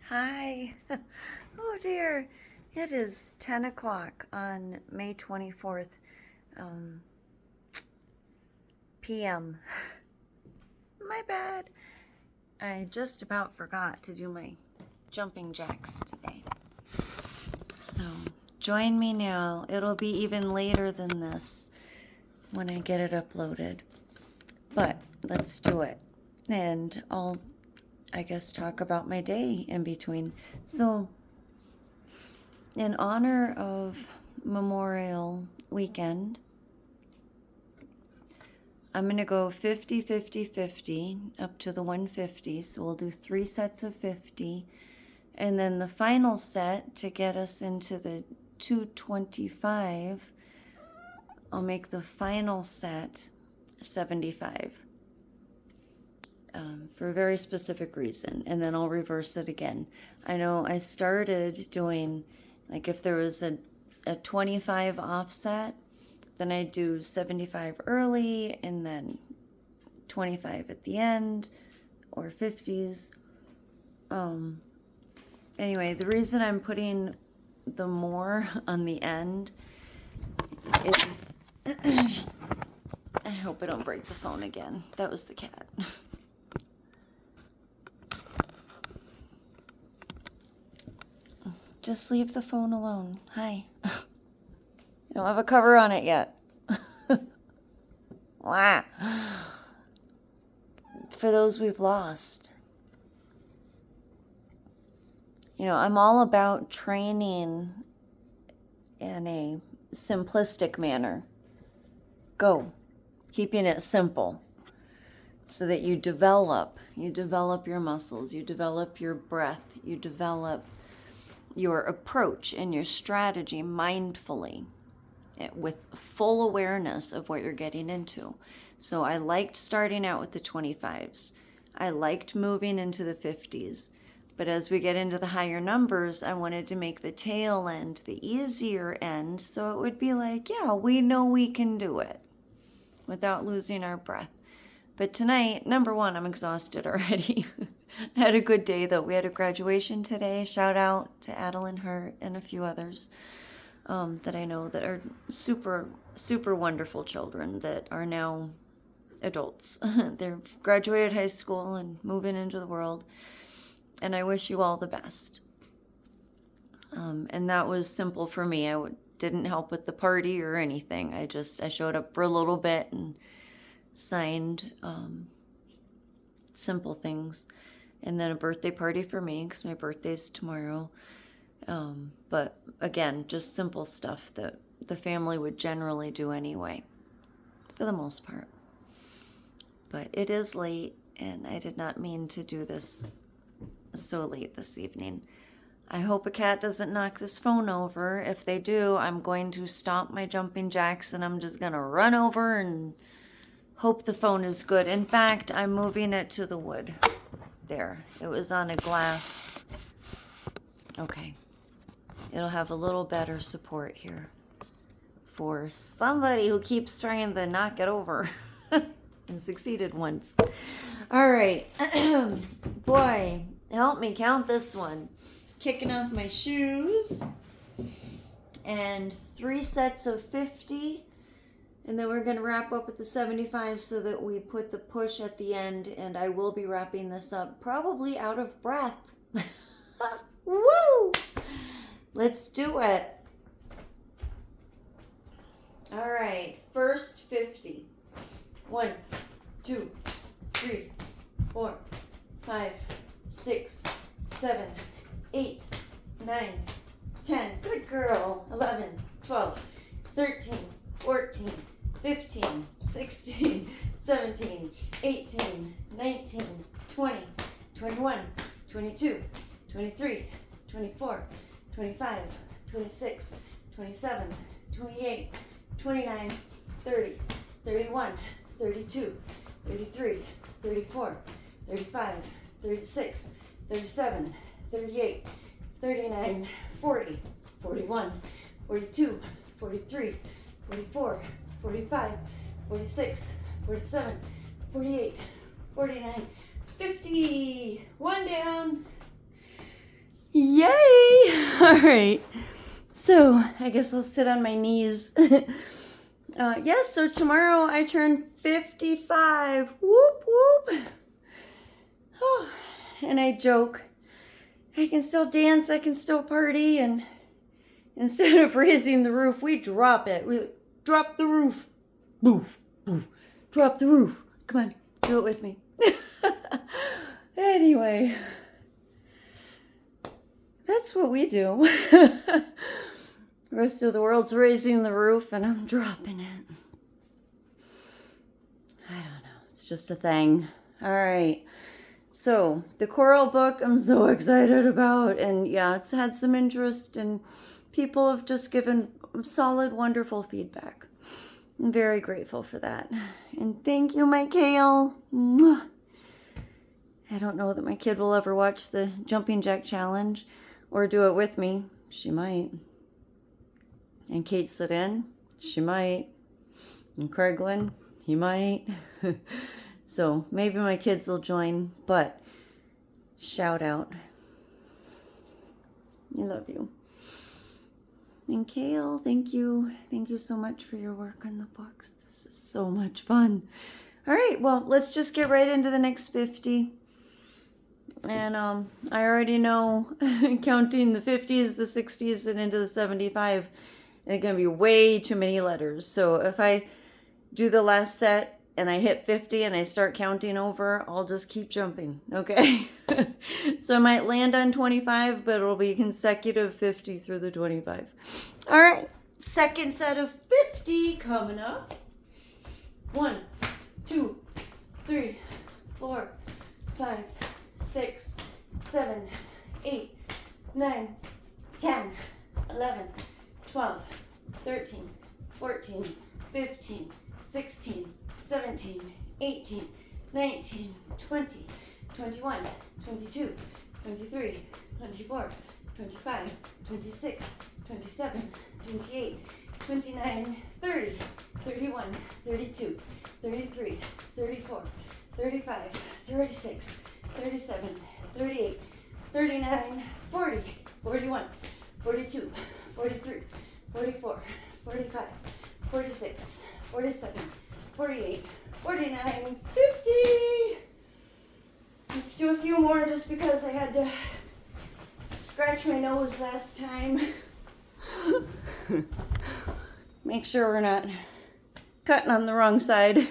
Hi. Oh dear. It is 10 o'clock on May 24th, um, p.m. My bad. I just about forgot to do my jumping jacks today. So join me now. It'll be even later than this when I get it uploaded. But let's do it. And I guess, talk about my day in between. So, in honor of Memorial Weekend, I'm going to go 50, 50, 50 up to the 150. So we'll do 3 sets of 50. And then the final set to get us into the 225, I'll make the final set 75 for a very specific reason. And then I'll reverse it again. I know I started doing, like, if there was a 25 offset, then I do 75 early and then 25 at the end, or 50s. Anyway, the reason I'm putting the more on the end is, I hope I don't break the phone again. That was the cat. Just leave the phone alone. Hi. You don't have a cover on it yet. Wow. For those we've lost. You know, I'm all about training in a simplistic manner. Go. Keeping it simple so that you develop your muscles, you develop your breath, you develop your approach and your strategy mindfully with full awareness of what you're getting into. So I liked starting out with the 25s. I liked moving into the 50s. But as we get into the higher numbers, I wanted to make the tail end the easier end, so it would be like, yeah, we know we can do it without losing our breath. But tonight, number one, I'm exhausted already. I had a good day, though. We had a graduation today. Shout out to Adeline Hurt and a few others that I know that are super, super wonderful children that are now adults. They're graduated high school and moving into the world. And I wish you all the best. And that was simple for me. Didn't help with the party or anything. I showed up for a little bit and signed simple things. And then a birthday party for me, because my birthday's tomorrow. But again, just simple stuff that the family would generally do anyway, for the most part. But it is late, and I did not mean to do this so late this evening. I hope a cat doesn't knock this phone over. If they do, I'm going to stop my jumping jacks and I'm just going to run over and hope the phone is good. In fact, I'm moving it to the wood. There. It was on a glass. Okay. It'll have a little better support here for somebody who keeps trying to knock it over and succeeded once. All right. Boy, help me count this one. Kicking off my shoes and 3 sets of 50, and then we're going to wrap up with the 75 so that we put the push at the end, and I will be wrapping this up probably out of breath. Woo! Let's do it. All right, first 50. 1, 2, 3, 4, 5, 6, 7, 8, 9, 10. Good girl. 11, 12, 13, 14, 15, 16, 17, 18, 19, 20, 21, 22, 23, 24, 25, 26, 27, 28, 29, 30, 31, 32, 33, 34, 35, 36, 37, 38, 39, 40, 41, 42, 43, 44, 45, 46, 47, 48, 49, 50. One down. Yay! All right. So I guess I'll sit on my knees. Yes, so tomorrow I turn 55. Whoop, whoop. Oh, and I joke, I can still dance, I can still party, and instead of raising the roof, we drop it. We drop the roof. Boof, boof. Drop the roof. Come on, do it with me. Anyway, that's what we do. The rest of the world's raising the roof, and I'm dropping it. I don't know. It's just a thing. All right. So the choral book I'm so excited about, and yeah, it's had some interest, and people have just given solid, wonderful feedback. I'm very grateful for that. And thank you, Michael. Mwah. I don't know that my kid will ever watch the Jumping Jack Challenge or do it with me. She might. And Kate Sudden, she might. And Craiglin, he might. So maybe my kids will join, but shout out. I love you. And Kale, thank you. Thank you so much for your work on the books. This is so much fun. All right, well, let's just get right into the next 50. And I already know counting the 50s, the 60s, and into the 75, it's going to be way too many letters. So if I do the last set and I hit 50 and I start counting over, I'll just keep jumping, okay? So I might land on 25, but it'll be consecutive 50 through the 25. All right, second set of 50 coming up. 1, 2, 3, 4, 5, 6, 7, 8, 9, 10, 11, 12, 13, 14, 15, 16, 17, 18, 19, 20, 21, 22, 23, 24, 25, 26, 27, 28, 29, 30, 31, 32, 33, 34, 35, 36, 37, 38, 39, 40, 41, 42, 43, 44, 45, 46, 47, 48, 49, 50. Let's do a few more just because I had to scratch my nose last time. Make sure we're not cutting on the wrong side.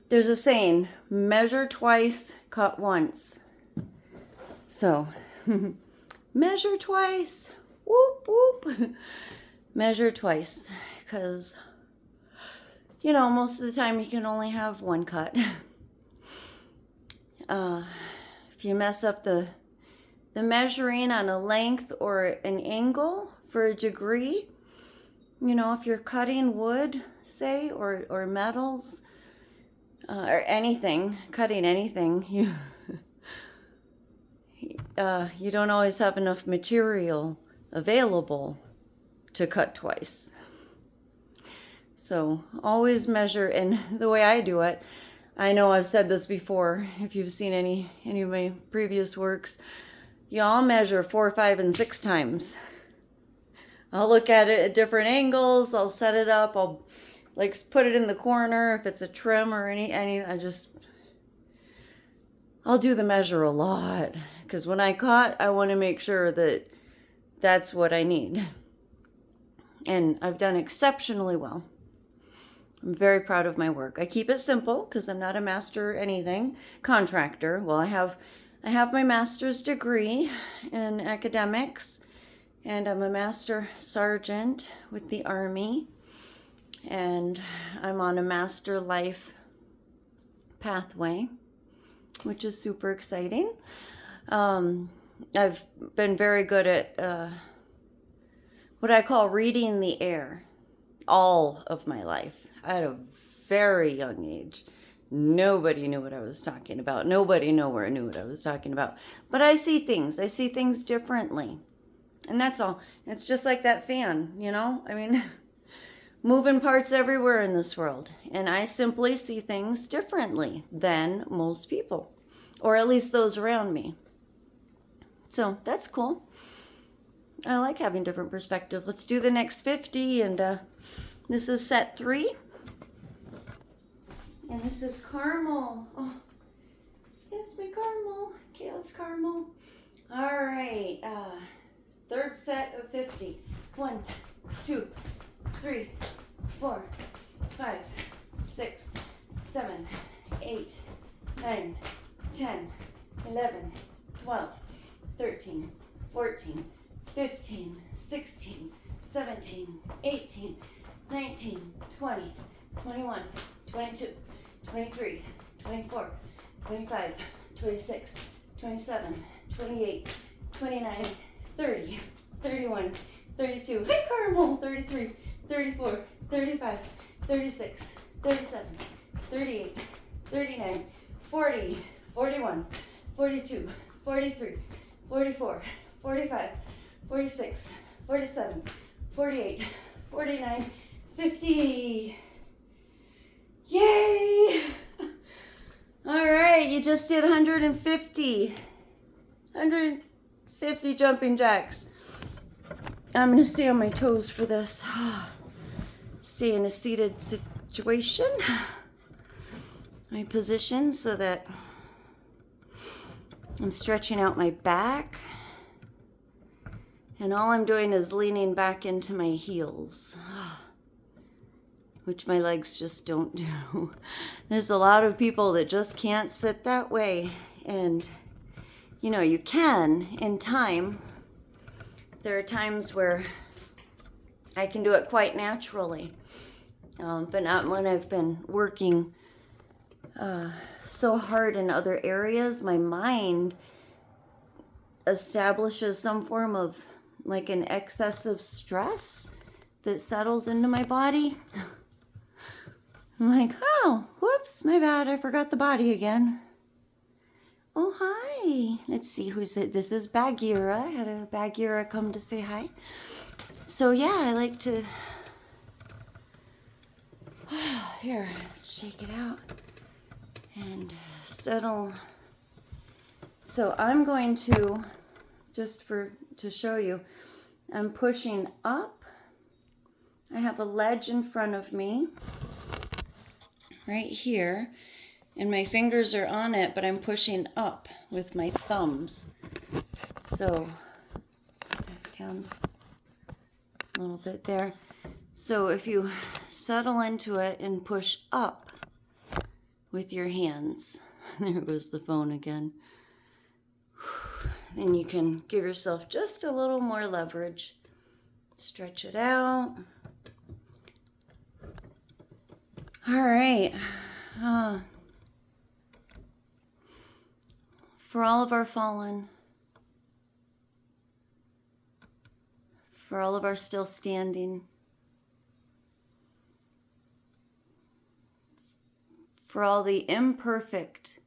There's a saying, measure twice, cut once. So, measure twice. Whoop, whoop. Measure twice. Because, you know, most of the time you can only have one cut. If you mess up the measuring on a length or an angle for a degree, you know, if you're cutting wood, say, or metals, or anything, cutting anything, you don't always have enough material available to cut twice. So always measure, and the way I do it, I know I've said this before, if you've seen any of my previous works, I'll measure 4, 5, and 6 times. I'll look at it at different angles, I'll set it up, I'll like put it in the corner if it's a trim or any I'll do the measure a lot, because when I cut, I want to make sure that that's what I need. And I've done exceptionally well. I'm very proud of my work. I keep it simple because I'm not a master anything contractor. Well, I have my master's degree in academics, and I'm a master sergeant with the Army, and I'm on a master life pathway, which is super exciting. I've been very good at what I call reading the air all of my life. At a very young age. Nobody knew what I was talking about. Nobody nowhere knew what I was talking about. But I see things. I see things differently. And that's all. It's just like that fan, you know? I mean, moving parts everywhere in this world. And I simply see things differently than most people. or at least those around me. So that's cool. I like having different perspective. Let's do the next 50, and this is set 3. And this is caramel. Oh, it's my caramel. Chaos caramel. All right. Third set of 50. 1, 2, 3, 4, 5, 6, 7, 8, 9, 10, 11, 12, 13, 14, 15, 16, 17, 18, 19, 20, 21, 22, 23, 24, 25, 26, 27, 28, 29, 30, 31, 32, hi caramel, 33, 34, 35, 36, 37, 38, 39, 40, 41, 42, 43, 44, 45, 46, 47, 48, 49, 50. Yay! All right, you just did 150. 150 jumping jacks. I'm going to stay on my toes for this. Stay in a seated situation. My position so that I'm stretching out my back. And all I'm doing is leaning back into my heels, which my legs just don't do. There's a lot of people that just can't sit that way. And, you know, you can in time. There are times where I can do it quite naturally, but not when I've been working so hard in other areas. My mind establishes some form of like an excessive stress that settles into my body. I'm like, oh, whoops, my bad. I forgot the body again. Oh, hi. Let's see who's it. This is Bagheera. I had a Bagheera come to say hi. So yeah, I like to, here, let's shake it out and settle. So I'm going to, to show you, I'm pushing up. I have a ledge in front of me, right here, and my fingers are on it, but I'm pushing up with my thumbs. So, down a little bit there. So if you settle into it and push up with your hands, there goes the phone again, then you can give yourself just a little more leverage. Stretch it out. All right. For all of our fallen, for all of our still standing, for all the imperfect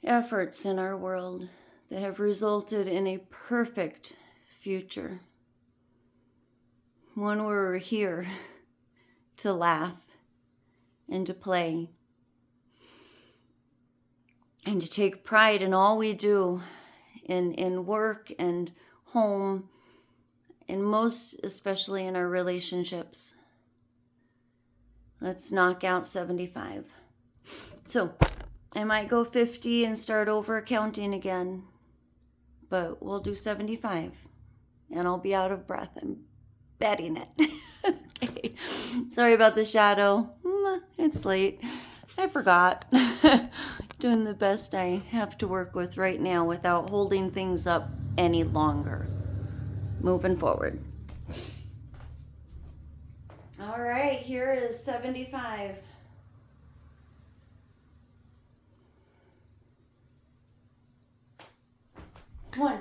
efforts in our world that have resulted in a perfect future, one where we're here to laugh and to play and to take pride in all we do in work and home, and most especially in our relationships. Let's knock out 75. So I might go 50 and start over counting again, but we'll do 75 and I'll be out of breath. I'm betting it. Okay. Sorry about the shadow. It's late. I forgot. Doing the best I have to work with right now without holding things up any longer. Moving forward. All right, here is 75. One,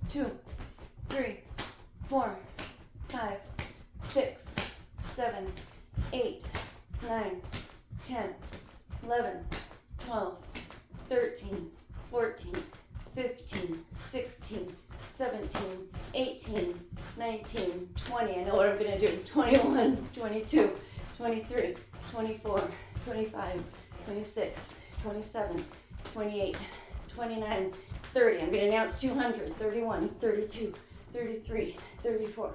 2, 3, 4, 5, 6, 7, 8, 9, 10, 11, 12, 13, 14, 15, 16, 17, 18, 19, 20. I know what I'm going to do. 21, 22, 23, 24, 25, 26, 27, 28, 29, 30. I'm going to announce 200, 31, 32, 33, 34,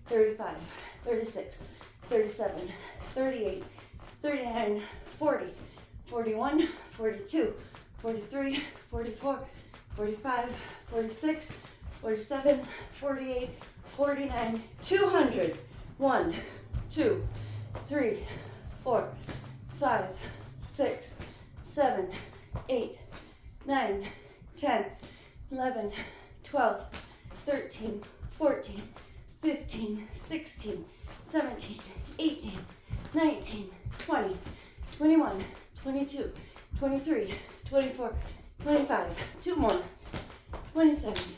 35, 36, 37, 38, 39, 40, 41, 42, 43, 44, 45, 46, 47, 48, 49, 200. 1, 2, 3, 4, 5, 6, 7, 8, 9, 10, 11, 12, 13, 14, 15, 16, 17, 18, 19, 20, 21, 22, 23, 24, 25, 2 more, 27.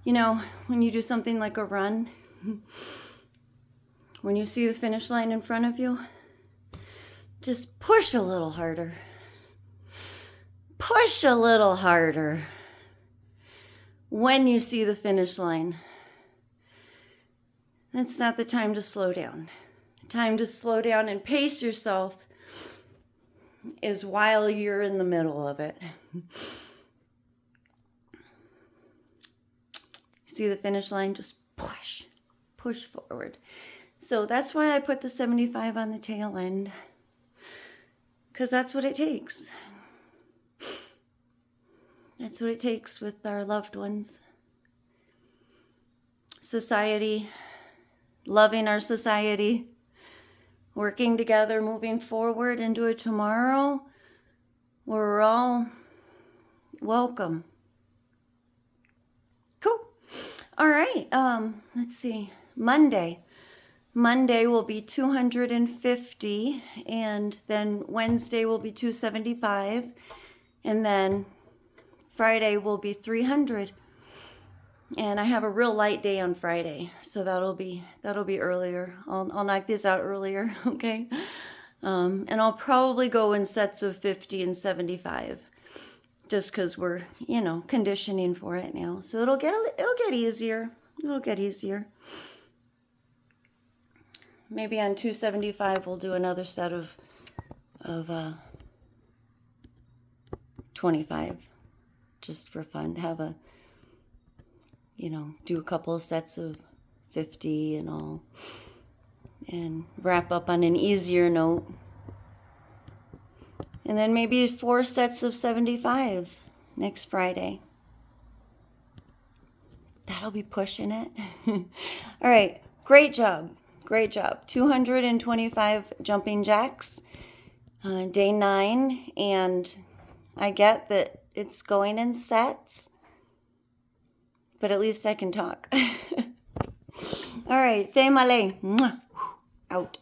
You know, when you do something like a run, when you see the finish line in front of you, just push a little harder. Push a little harder when you see the finish line. That's not the time to slow down. The time to slow down and pace yourself is while you're in the middle of it. See the finish line? Just push forward. So that's why I put the 75 on the tail end, because that's what it takes. That's what it takes with our loved ones. Society, loving our society, working together, moving forward into a tomorrow where we're all welcome. Cool. All right. Let's see. Monday will be 250, and then Wednesday will be 275, and then Friday will be 300. And I have a real light day on Friday, so that'll be earlier. I'll knock this out earlier, okay? And I'll probably go in sets of 50 and 75. Just because we're, conditioning for it now. So it'll get easier. It'll get easier. Maybe on 275 we'll do another set of 25, just for fun. Have do a couple of sets of 50 and all, and wrap up on an easier note. And then maybe 4 sets of 75 next Friday. That'll be pushing it. All right. Great job. 225 jumping jacks, day 9. And I get that it's going in sets, but at least I can talk. All right. Fais malin. Out.